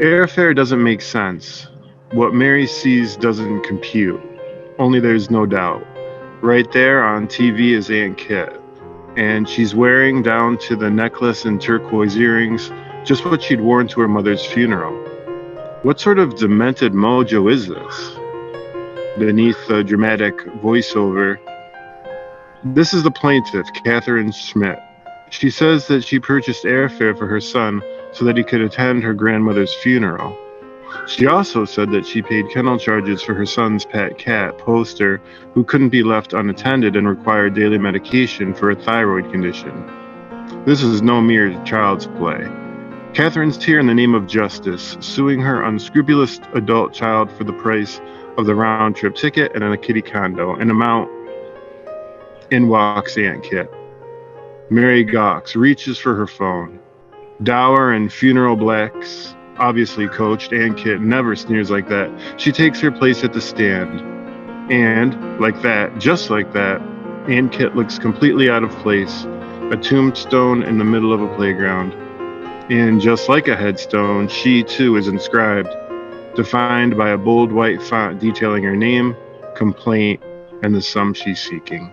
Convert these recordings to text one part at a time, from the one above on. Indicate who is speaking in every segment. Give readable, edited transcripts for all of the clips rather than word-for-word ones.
Speaker 1: Airfare doesn't make sense. What Mary sees doesn't compute. Only there's no doubt. Right there on TV is Aunt Kit, and she's wearing down to the necklace and turquoise earrings just what she'd worn to her mother's funeral. What sort of demented mojo is this? Beneath the dramatic voiceover, this is the plaintiff, Catherine Schmidt. She says that she purchased airfare for her son so that he could attend her grandmother's funeral. She also said that she paid kennel charges for her son's pet cat, Poster, who couldn't be left unattended and required daily medication for a thyroid condition. This is no mere child's play. Catherine's here in the name of justice, suing her unscrupulous adult child for the price of the round-trip ticket and a kitty condo, an amount. In walks Aunt Kit. Mary gawks, reaches for her phone. Dour and funeral blacks, obviously coached, Aunt Kit never sneers like that. She takes her place at the stand. And, like that, just like that, Aunt Kit looks completely out of place, a tombstone in the middle of a playground. And just like a headstone, she too is inscribed, defined by a bold white font detailing her name, complaint, and the sum she's seeking.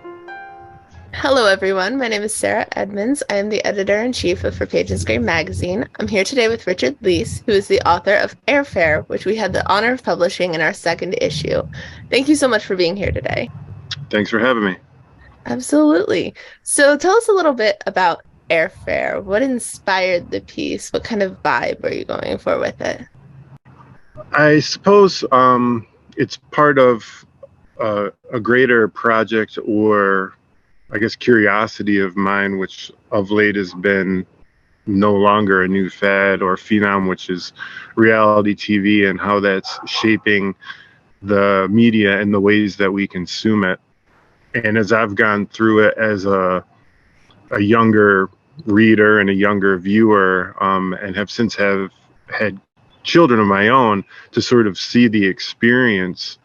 Speaker 2: Hello, everyone. My name is Sarah Edmonds. I am the editor-in-chief of For Page and Screen magazine. I'm here today with Richard Leise, who is the author of Airfare, which we had the honor of publishing in our second issue. Thank you so much for being here today.
Speaker 1: Thanks for having me.
Speaker 2: Absolutely. So tell us a little bit about Airfare. What inspired the piece? What kind of vibe are you going for with it?
Speaker 1: I suppose it's part of a greater project, or I guess curiosity of mine, which of late has been no longer a new fad or phenom, which is reality TV and how that's shaping the media and the ways that we consume it. And as I've gone through it as a younger reader and a younger viewer, and have since have had children of my own, to sort of see the experience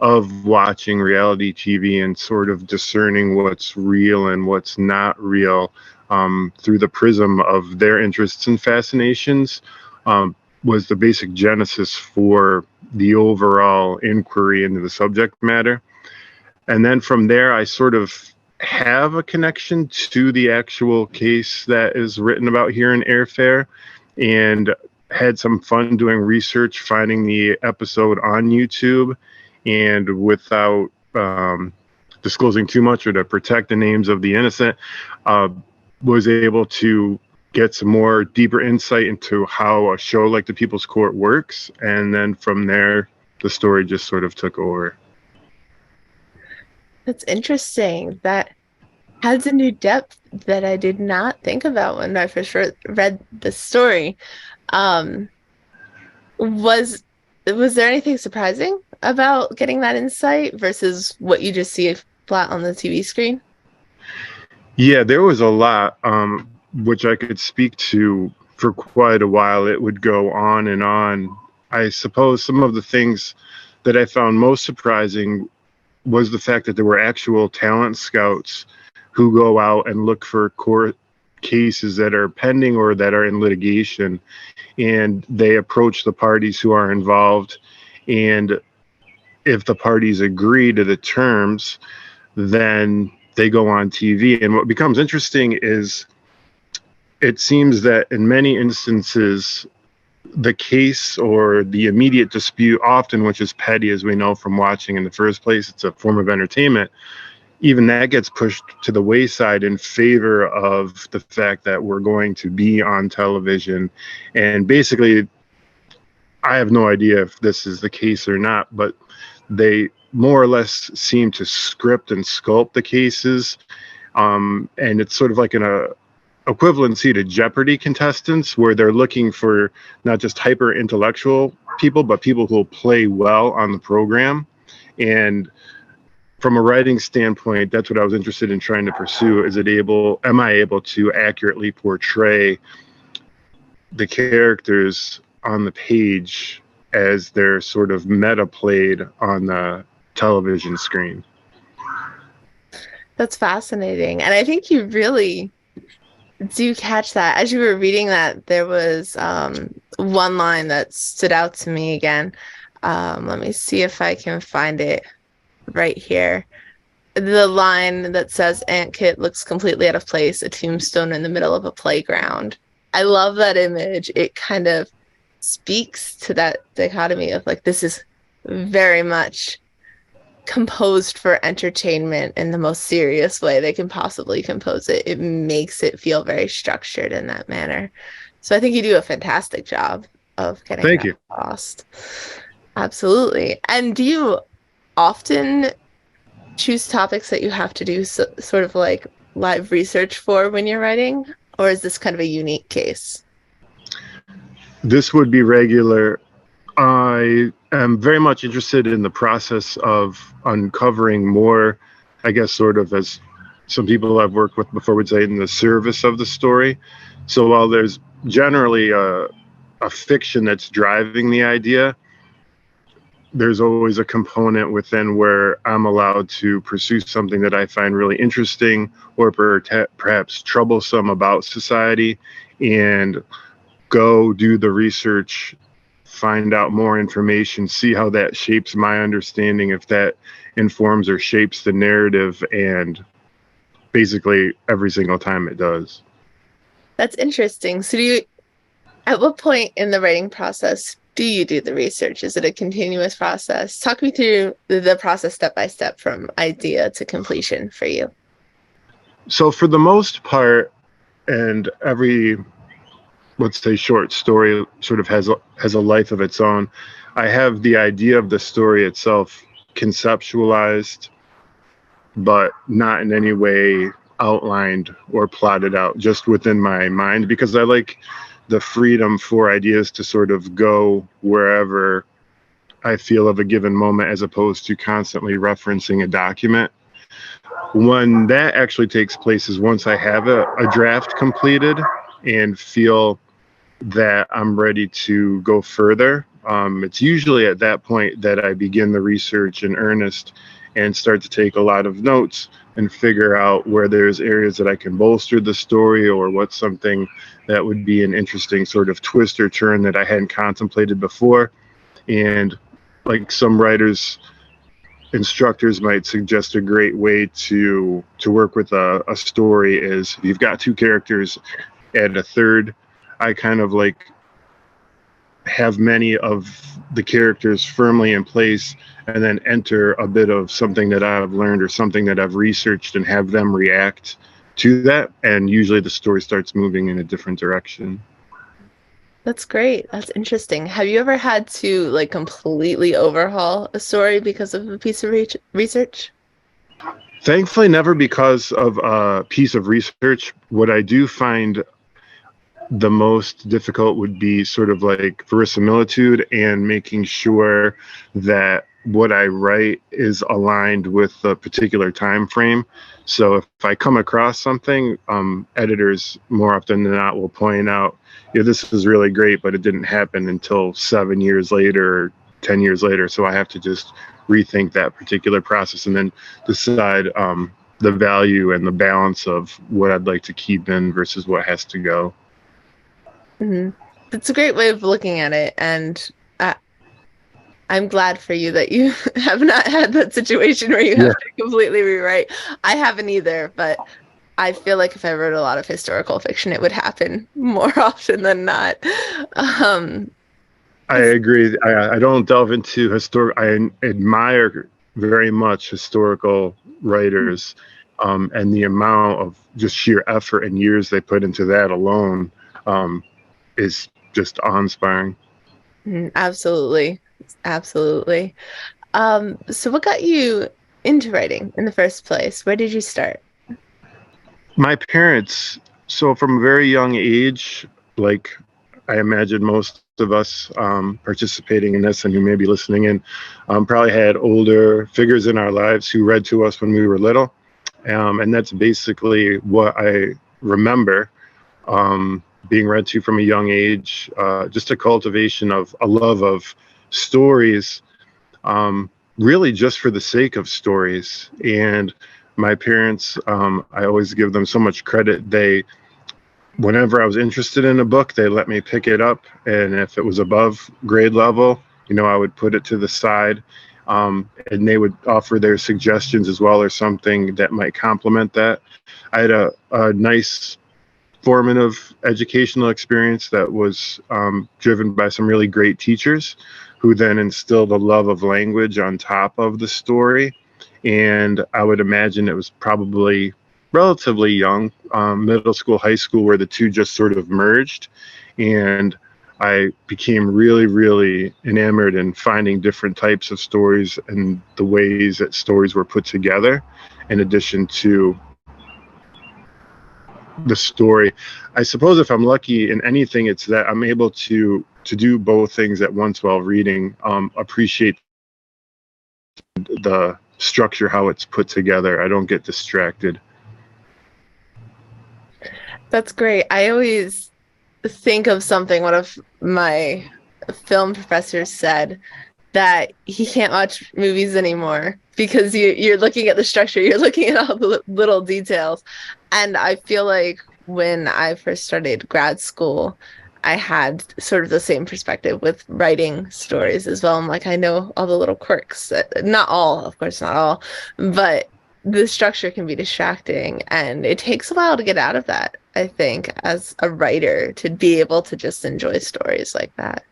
Speaker 1: of watching reality TV and sort of discerning what's real and what's not real through the prism of their interests and fascinations, was the basic genesis for the overall inquiry into the subject matter. And then from there, I sort of have a connection to the actual case that is written about here in Airfare, and had some fun doing research, finding the episode on YouTube. And without disclosing too much or to protect the names of the innocent, was able to get some more deeper insight into how a show like The People's Court works. And then from there, the story just sort of took over.
Speaker 2: That's interesting. That adds a new depth that I did not think about when I first read the story. Was there anything surprising about getting that insight versus what you just see flat on the TV screen?
Speaker 1: Yeah, there was a lot, which I could speak to for quite a while. It would go on and on. I suppose some of the things that I found most surprising was the fact that there were actual talent scouts who go out and look for court cases that are pending or that are in litigation, and they approach the parties who are involved, and if the parties agree to the terms, then they go on TV. And what becomes interesting is it seems that in many instances, the case or the immediate dispute, often which is petty, as we know from watching in the first place, it's a form of entertainment, even that gets pushed to the wayside in favor of the fact that we're going to be on television. And basically, I have no idea if this is the case or not, but they more or less seem to script and sculpt the cases. And it's sort of like an equivalency to Jeopardy contestants, where they're looking for not just hyper intellectual people, but people who will play well on the program. And from a writing standpoint, that's what I was interested in trying to pursue. Am I able to accurately portray the characters on the page as they're sort of meta played on the television screen?
Speaker 2: That's fascinating. And I think you really do catch that. As you were reading that, there was one line that stood out to me again. Let me see if I can find it right here. The line that says Aunt Kit looks completely out of place, a tombstone in the middle of a playground. I love that image. It kind of speaks to that dichotomy of like, this is very much composed for entertainment in the most serious way they can possibly compose it. It makes it feel very structured in that manner. So I think you do a fantastic job of getting
Speaker 1: Thank
Speaker 2: that
Speaker 1: you.
Speaker 2: across. Absolutely. And do you often choose topics that you have to do sort of like live research for when you're writing? Or is this kind of a unique case?
Speaker 1: This would be regular. I am very much interested in the process of uncovering more, I guess, sort of as some people I've worked with before would say, in the service of the story. So while there's generally a fiction that's driving the idea, there's always a component within where I'm allowed to pursue something that I find really interesting or perhaps troublesome about society and go do the research, find out more information, see how that shapes my understanding, if that informs or shapes the narrative, and basically every single time it does.
Speaker 2: That's interesting. So at what point in the writing process do you do the research? Is it a continuous process? Talk me through the process step by step from idea to completion for you.
Speaker 1: So for the most part, and every, let's say, short story sort of has a life of its own. I have the idea of the story itself conceptualized, but not in any way outlined or plotted out, just within my mind, because I like the freedom for ideas to sort of go wherever I feel of a given moment, as opposed to constantly referencing a document. When that actually takes place is once I have a draft completed and feel that I'm ready to go further. It's usually at that point that I begin the research in earnest and start to take a lot of notes and figure out where there's areas that I can bolster the story, or what's something that would be an interesting sort of twist or turn that I hadn't contemplated before. And like some writers, instructors might suggest, a great way to work with a story is if you've got two characters, add a third. I kind of like have many of the characters firmly in place and then enter a bit of something that I've learned or something that I've researched and have them react to that. And usually the story starts moving in a different direction.
Speaker 2: That's great. That's interesting. Have you ever had to like completely overhaul a story because of a piece of research?
Speaker 1: Thankfully, never because of a piece of research. What I do find the most difficult would be sort of like verisimilitude and making sure that what I write is aligned with a particular time frame. So if I come across something, editors more often than not will point out, yeah, this is really great, but it didn't happen until 7 years later or 10 years later. So I have to just rethink that particular process and then decide the value and the balance of what I'd like to keep in versus what has to go.
Speaker 2: Mm-hmm. That's a great way of looking at it, and I'm glad for you that you have not had that situation where you have to completely rewrite. I haven't either, but I feel like if I wrote a lot of historical fiction, it would happen more often than not.
Speaker 1: I agree. I don't delve into I admire very much historical writers, and the amount of just sheer effort and years they put into that alone is just awe-inspiring.
Speaker 2: Absolutely. Absolutely. So what got you into writing in the first place? Where did you start?
Speaker 1: My parents, so from a very young age, like I imagine most of us participating in this and who may be listening in, probably had older figures in our lives who read to us when we were little. And that's basically what I remember being read to from a young age, just a cultivation of a love of stories, really just for the sake of stories. And my parents, I always give them so much credit. They whenever I was interested in a book, they let me pick it up. And if it was above grade level, I would put it to the side. And they would offer their suggestions as well, or something that might complement that. I had a nice formative educational experience that was driven by some really great teachers who then instilled a love of language on top of the story. And I would imagine it was probably relatively young, middle school, high school, where the two just sort of merged. And I became really, really enamored in finding different types of stories and the ways that stories were put together, in addition to the story. I suppose if I'm lucky in anything, it's that I'm able to do both things at once while reading. Appreciate the structure, how it's put together. I don't get distracted.
Speaker 2: That's great. I always think of something one of my film professors said, that he can't watch movies anymore because you're looking at the structure, you're looking at all the little details. And I feel like when I first started grad school, I had sort of the same perspective with writing stories as well. I'm like, I know all the little quirks, not all, of course, not all, but the structure can be distracting, and it takes a while to get out of that, I think, as a writer, to be able to just enjoy stories like that.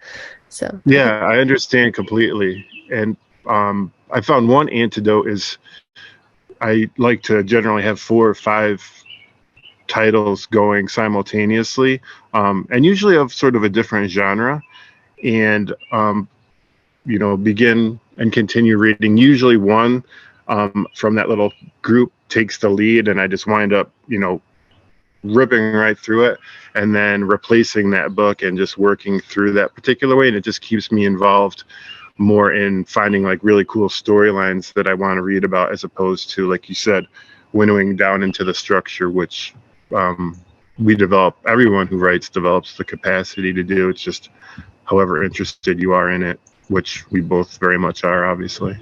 Speaker 2: So I think,
Speaker 1: Yeah, I understand completely. And I found one antidote is I like to generally have 4 or 5 titles going simultaneously, and usually of sort of a different genre, and begin and continue reading. Usually one from that little group takes the lead, and I just wind up, ripping right through it, and then replacing that book and just working through that particular way. And it just keeps me involved more in finding like really cool storylines that I want to read about, as opposed to, like you said, winnowing down into the structure, which everyone who writes develops the capacity to do. It's just however interested you are in it, which we both very much are, obviously.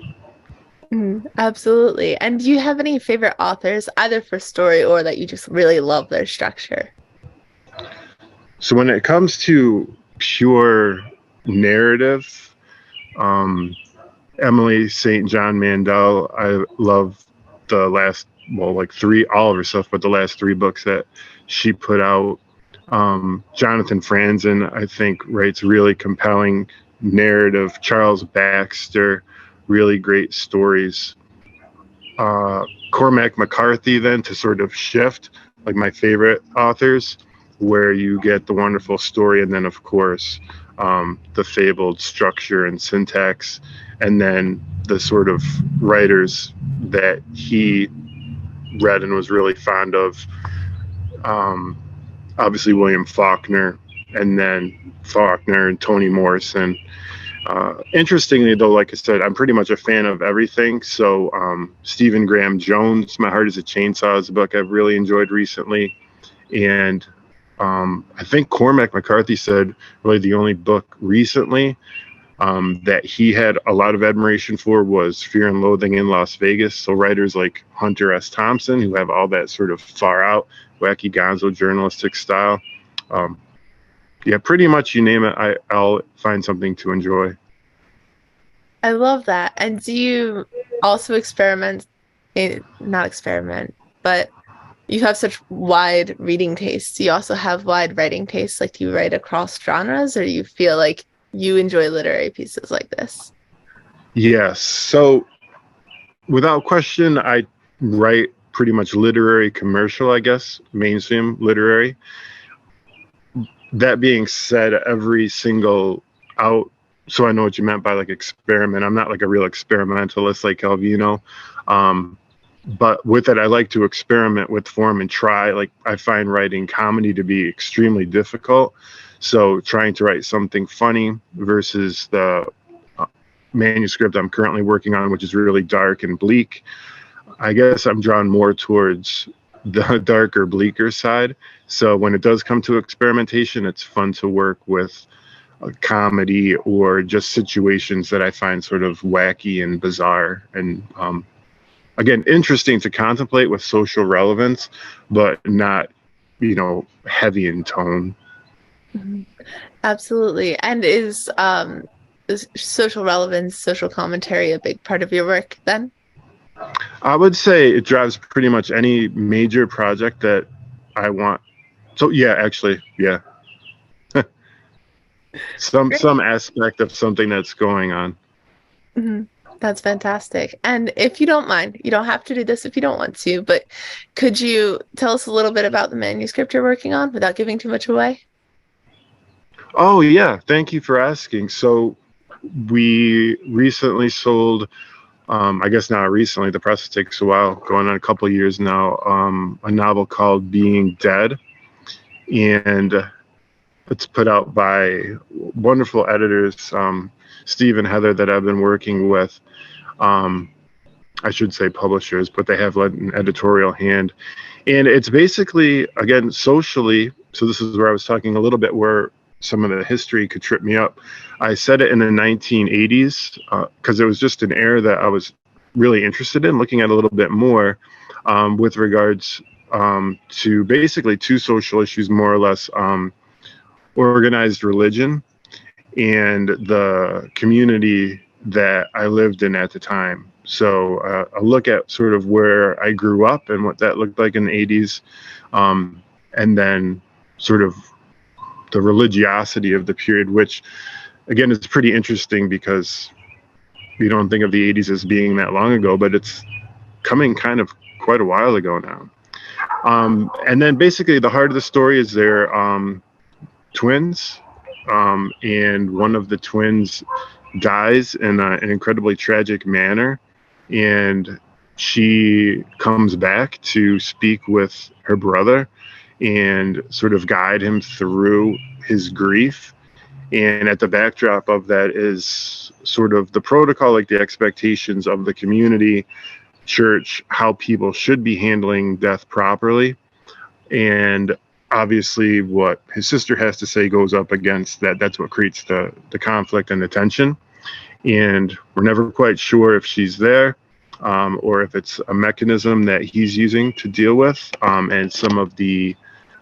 Speaker 2: absolutely. And do you have any favorite authors, either for story or that you just really love their structure?
Speaker 1: So when it comes to pure narrative, um, Emily St. John Mandel, I love the last, well, like all of her stuff, but the last 3 books that she put out. Jonathan Franzen, I think, writes really compelling narrative. Charles Baxter, really great stories. Cormac McCarthy, then, to sort of shift, like my favorite authors, where you get the wonderful story, and then, of course, the fabled structure and syntax, and then the sort of writers that he read and was really fond of. Um, Obviously, William Faulkner, and then Faulkner and Toni Morrison. Interestingly, though, like I said, I'm pretty much a fan of everything. So Stephen Graham Jones, My Heart is a Chainsaw, is a book I've really enjoyed recently. And I think Cormac McCarthy said really the only book recently that he had a lot of admiration for was Fear and Loathing in Las Vegas. So writers like Hunter S. Thompson, who have all that sort of far out, wacky gonzo journalistic style. Um, yeah, pretty much you name it, I'll find something to enjoy.
Speaker 2: I love that. And do you also not experiment, but you have such wide reading tastes. Do you also have wide writing tastes? Like, do you write across genres, or do you feel like you enjoy literary pieces like this?
Speaker 1: Yes. So without question, I write pretty much literary commercial, I guess, mainstream literary. That being said, every single out, so I know what you meant by like experiment. I'm not like a real experimentalist like Calvino. But with it, I like to experiment with form and try. Like, I find writing comedy to be extremely difficult. So trying to write something funny versus the manuscript I'm currently working on, which is really dark and bleak, I guess I'm drawn more towards the darker, bleaker side. So when it does come to experimentation, it's fun to work with a comedy or just situations that I find sort of wacky and bizarre, and again, interesting to contemplate with social relevance, but not, heavy in tone.
Speaker 2: Mhm. Absolutely. And is social relevance, social commentary a big part of your work then?
Speaker 1: I would say it drives pretty much any major project that I want. So yeah, actually, yeah, some
Speaker 2: Great.
Speaker 1: aspect of something that's going on.
Speaker 2: Mhm. That's fantastic. And if you don't mind, you don't have to do this if you don't want to, but could you tell us a little bit about the manuscript you're working on without giving too much away?
Speaker 1: Oh yeah, thank you for asking. So we recently sold, I guess not recently, the process takes a while, going on a couple of years now, a novel called Being Dead. And it's put out by wonderful editors, Steve and Heather, that I've been working with. Um, I should say publishers, but they have led an editorial hand. And it's basically, again, socially. So this is where I was talking a little bit where some of the history could trip me up. I said it in the 1980s because it was just an era that I was really interested in looking at a little bit more with regards to basically two social issues, more or less, organized religion and the community that I lived in at the time. So a look at sort of where I grew up and what that looked like in the 80s, and then sort of the religiosity of the period, which again is pretty interesting because you don't think of the 80s as being that long ago, but it's coming kind of quite a while ago now. And then basically the heart of the story is they're twins, and one of the twins dies in an incredibly tragic manner, and she comes back to speak with her brother and sort of guide him through his grief. And at the backdrop of that is sort of the protocol, like the expectations of the community, church, how people should be handling death properly. And obviously what his sister has to say goes up against that. That's what creates the conflict and the tension. And we're never quite sure if she's there, or if it's a mechanism that he's using to deal with, and some of the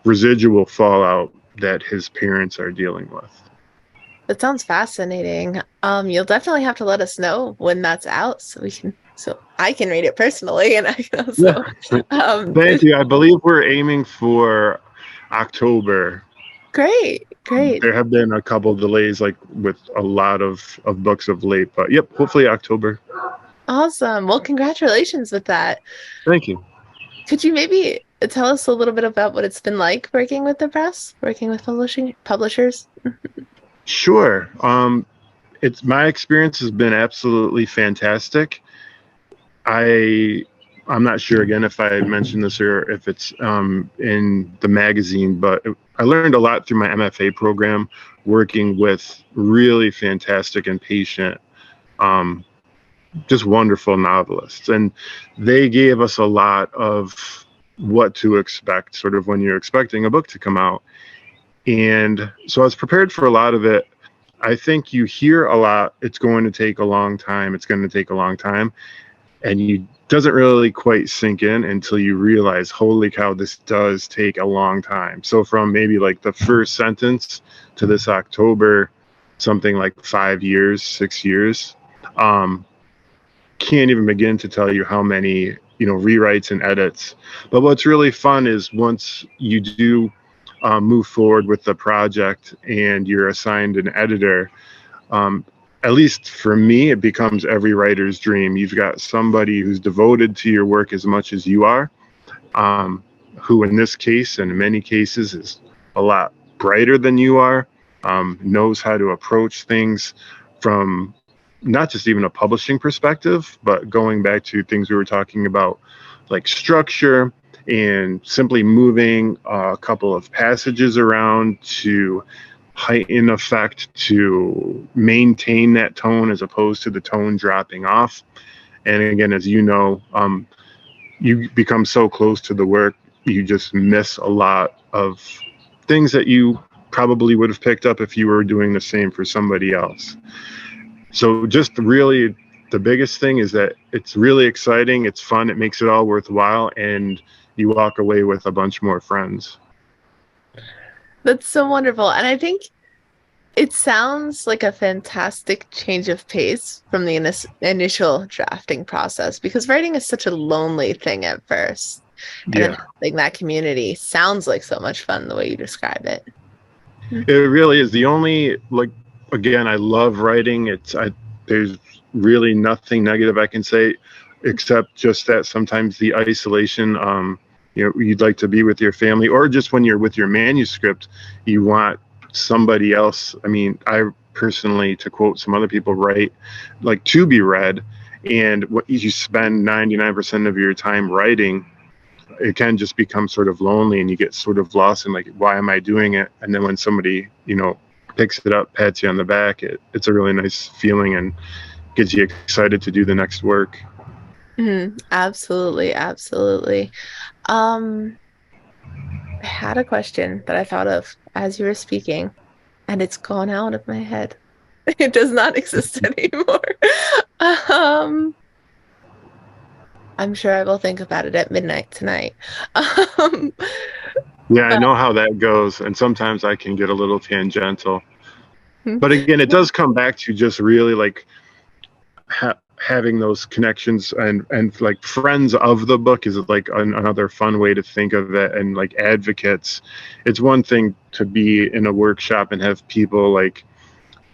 Speaker 1: residual fallout that his parents are dealing with.
Speaker 2: That sounds fascinating. You'll definitely have to let us know when that's out so I can read it personally and I can
Speaker 1: Yeah.
Speaker 2: also um
Speaker 1: Thank you. I believe we're aiming for October.
Speaker 2: great, great.
Speaker 1: There have been a couple delays, like with a lot of books of late, but yep, hopefully October.
Speaker 2: Awesome. Well, congratulations with that.
Speaker 1: Thank you.
Speaker 2: Could you maybe tell us a little bit about what it's been like working with the press, working with publishers?
Speaker 1: Sure. It's my experience has been absolutely fantastic. I I'm not sure again if I mentioned this or if it's in the magazine, but I learned a lot through my MFA program working with really fantastic and patient, um, just wonderful novelists, and they gave us a lot of what to expect, sort of when you're expecting a book to come out. And so I was prepared for a lot of it. I think you hear a lot, it's going to take a long time, it's going to take a long time, and you doesn't really quite sink in until you realize, holy cow, this does take a long time. So from maybe like the first sentence to this October, something like 5 years, 6 years. Um, can't even begin to tell you how many rewrites and edits. But what's really fun is once you do move forward with the project and you're assigned an editor, um, at least for me, it becomes every writer's dream. You've got somebody who's devoted to your work as much as you are, who in this case and in many cases is a lot brighter than you are, knows how to approach things from not just even a publishing perspective, but going back to things we were talking about, like structure and simply moving a couple of passages around to heighten effect to maintain that tone as opposed to the tone dropping off. And again, as you know, you become so close to the work, you just miss a lot of things that you probably would have picked up if you were doing the same for somebody else. So just really the biggest thing is that it's really exciting, it's fun, it makes it all worthwhile, and you walk away with a bunch more friends.
Speaker 2: That's so wonderful. And I think it sounds like a fantastic change of pace from the initial drafting process because writing is such a lonely thing at first. And then
Speaker 1: Yeah,
Speaker 2: having that community sounds like so much fun the way you describe it.
Speaker 1: it really is. The only, like, again, I love writing. There's really nothing negative I can say, except just that sometimes the isolation. You'd like to be with your family, or just when you're with your manuscript, you want somebody else. I mean, I personally, to quote some other people, write like to be read, and what you spend 99% of your time writing, it can just become sort of lonely, and you get sort of lost in like, why am I doing it? And then when somebody, picks it up, pats you on the back, it's a really nice feeling and gets you excited to do the next work.
Speaker 2: Absolutely, absolutely. Um, I had a question that I thought of as you were speaking, and it's gone out of my head. It does not exist anymore. Um, I'm sure I will think about it at midnight tonight. Um,
Speaker 1: Yeah, I
Speaker 2: but
Speaker 1: know how that goes, and sometimes I can get a little tangential.
Speaker 2: hmm,
Speaker 1: But again, it does come back to just really like having those connections, and like friends of the book is like another fun way to think of it, and like advocates. It's one thing to be in a workshop and have people like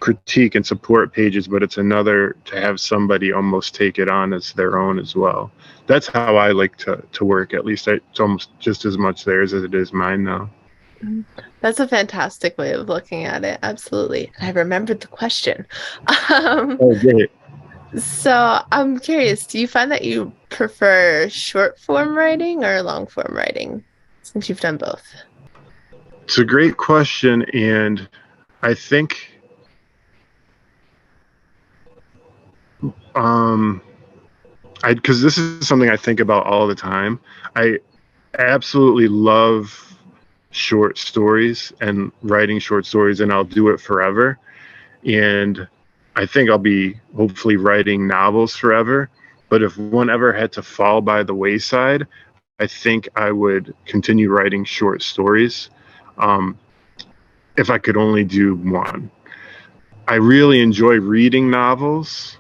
Speaker 1: critique and support pages, but it's another to have somebody almost take it on as their own as well. That's how I like to work. At least it's almost just as much theirs as it is mine now.
Speaker 2: that's a fantastic way of looking at it. Absolutely. I remembered the question. Um,
Speaker 1: Oh, great.
Speaker 2: so I'm curious, do you find that you prefer short form writing or long form writing since you've done both?
Speaker 1: It's a great question, and I think um I because this is something I think about all the time. I absolutely love short stories and writing short stories, and I'll do it forever. And I think I'll be hopefully writing novels forever. But if one ever had to fall by the wayside, I think I would continue writing short stories, um, if I could only do one. I really enjoy reading novels.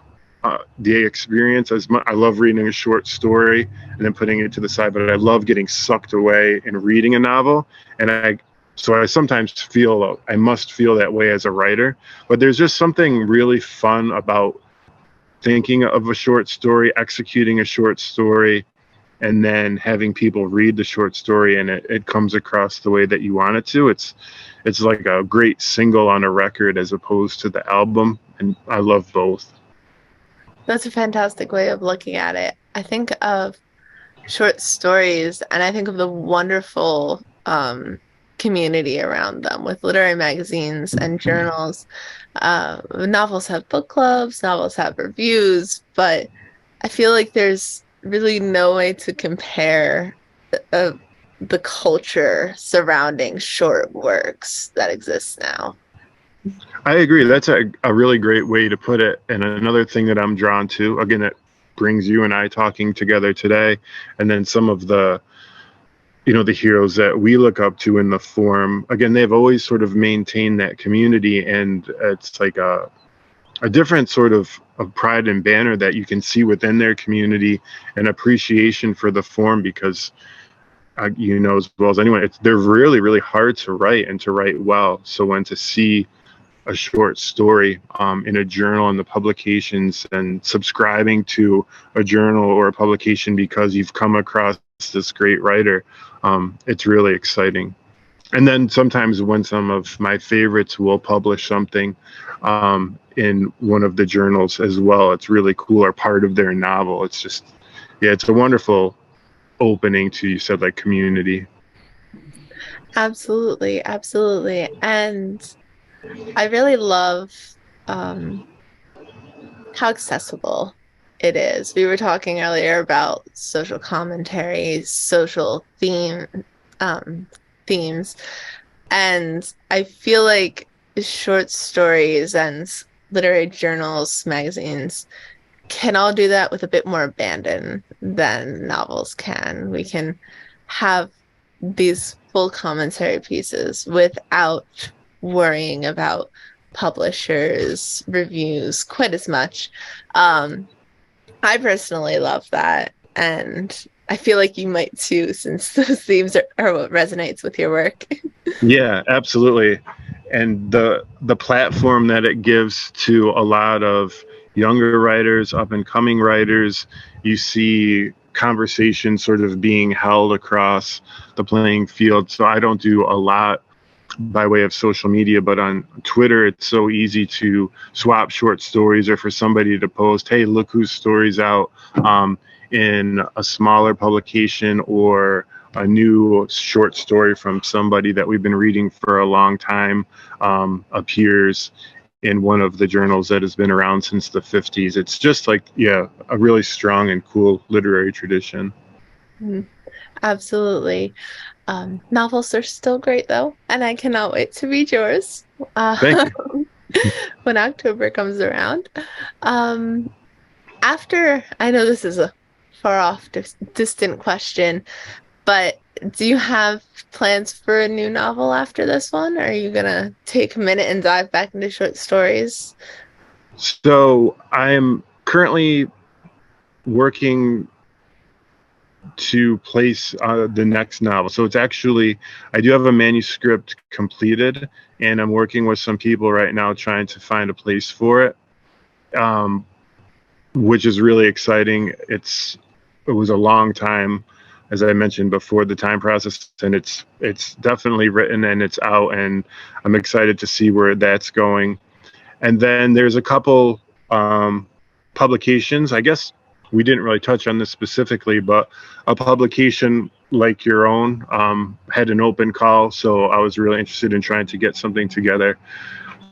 Speaker 1: The experience, as much, I love reading a short story and then putting it to the side, but I love getting sucked away in reading a novel. And I sometimes feel I must feel that way as a writer. But there's just something really fun about thinking of a short story, executing a short story, and then having people read the short story, and it comes across the way that you want it to. It's like a great single on a record as opposed to the album, and I love both.
Speaker 2: That's a fantastic way of looking at it. I think of short stories and I think of the wonderful community around them with literary magazines and journals. Novels have book clubs, novels have reviews, but I feel like there's really no way to compare uh, the culture surrounding short works that exists now.
Speaker 1: I agree. That's a really great way to put it. And another thing that I'm drawn to, again, that brings you and I talking together today, and then some of the heroes that we look up to in the forum, again, they've always sort of maintained that community, and it's like a different sort of pride and banner that you can see within their community, and appreciation for the form, because as well as anyone, they're really, really hard to write and to write well. So when to see a short story in a journal and the publications, and subscribing to a journal or a publication because you've come across this great writer, it's really exciting. And then sometimes when some of my favorites will publish something in one of the journals as well, it's really cool, or part of their novel. It's just, yeah, it's a wonderful opening to, you said, like, community.
Speaker 2: Absolutely, absolutely. And I really love um, how accessible it is. We were talking earlier about social commentary, social um, themes, and I feel like short stories and literary journals, magazines can all do that with a bit more abandon than novels can. We can have these full commentary pieces without worrying about publishers' reviews quite as much. I personally love that, and I feel like you might too, since those themes are what resonates with your work.
Speaker 1: Yeah, absolutely. And the platform that it gives to a lot of younger writers, up and coming writers, you see conversations sort of being held across the playing field. So I don't do a lot by way of social media, but on Twitter, it's so easy to swap short stories or for somebody to post, hey, look whose story's out in a smaller publication, or a new short story from somebody that we've been reading for a long time appears in one of the journals that has been around since the 50s. It's just like, yeah, a really strong and cool literary tradition.
Speaker 2: Absolutely. Novels are still great though, and I cannot wait to read yours
Speaker 1: Thank you.
Speaker 2: when October comes around. Um, After, I know this is a far off, distant question, but do you have plans for a new novel after this one? Or are you gonna take a minute and dive back into short stories?
Speaker 1: So I'm currently working to place the next novel. So it's actually, I do have a manuscript completed, and I'm working with some people right now trying to find a place for it, which is really exciting. It was a long time, as I mentioned before, the time process, and it's definitely written and it's out, and I'm excited to see where that's going. And then there's a couple publications. I guess we didn't really touch on this specifically, but a publication like your own had an open call. So I was really interested in trying to get something together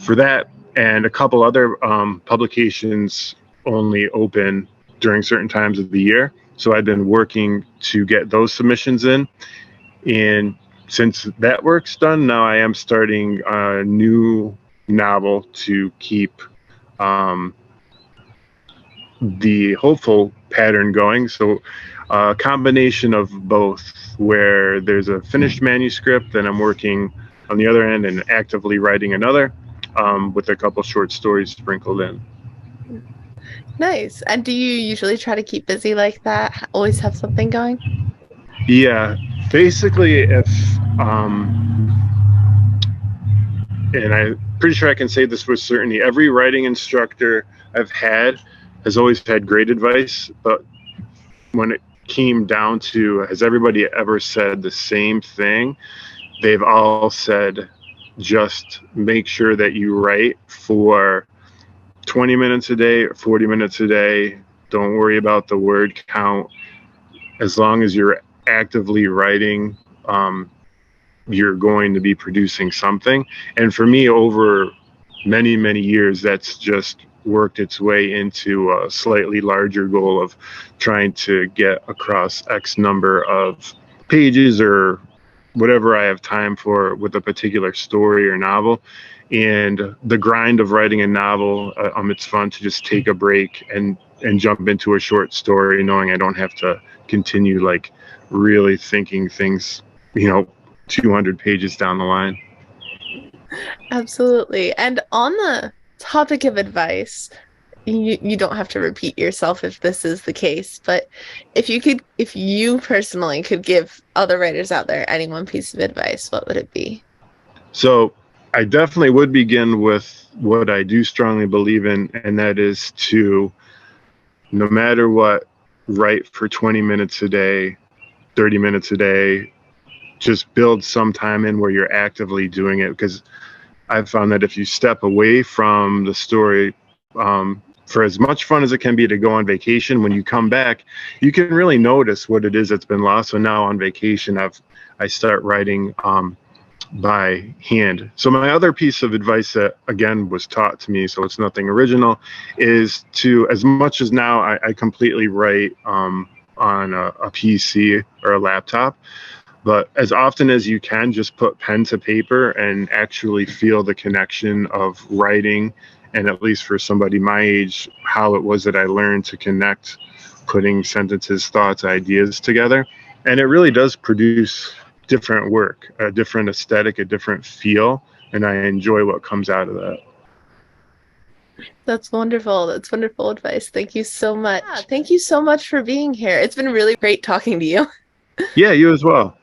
Speaker 1: for that. And a couple other publications only open during certain times of the year. So I've been working to get those submissions in. And since that work's done, now I am starting a new novel to keep the hopeful pattern going. So a combination of both, where there's a finished manuscript and I'm working on the other end and actively writing another, with a couple short stories sprinkled in.
Speaker 2: Nice. And do you usually try to keep busy like that? Always have something going?
Speaker 1: Yeah, basically, if and I'm pretty sure I can say this with certainty, every writing instructor I've had has always had great advice, but when it came down to, has everybody ever said the same thing? They've all said, just make sure that you write for 20 minutes a day or 40 minutes a day. Don't worry about the word count. As long as you're actively writing, you're going to be producing something. And for me, over many, many years, that's just worked its way into a slightly larger goal of trying to get across X number of pages or whatever I have time for with a particular story or novel. And the grind of writing a novel, it's fun to just take a break and jump into a short story, knowing I don't have to continue like really thinking things, 200 pages down the line.
Speaker 2: Absolutely. And on the topic of advice, you don't have to repeat yourself if this is the case, but if you personally could give other writers out there any one piece of advice, what would it be?
Speaker 1: So I definitely would begin with what I do strongly believe in, and that is to, no matter what, write for 20 minutes a day, 30 minutes a day. Just build some time in where you're actively doing it, because I've found that if you step away from the story, for as much fun as it can be to go on vacation, when you come back, you can really notice what it is that's been lost. So now on vacation, I start writing by hand. So my other piece of advice that again was taught to me, so it's nothing original, is to, as much as now I completely write on a PC or a laptop, but as often as you can, just put pen to paper and actually feel the connection of writing. And at least for somebody my age, how it was that I learned to connect, putting sentences, thoughts, ideas together. And it really does produce different work, a different aesthetic, a different feel, and I enjoy what comes out of that.
Speaker 2: That's wonderful. That's wonderful advice. Thank you so much. Yeah, thank you so much for being here. It's been really great talking to you.
Speaker 1: Yeah, you as well.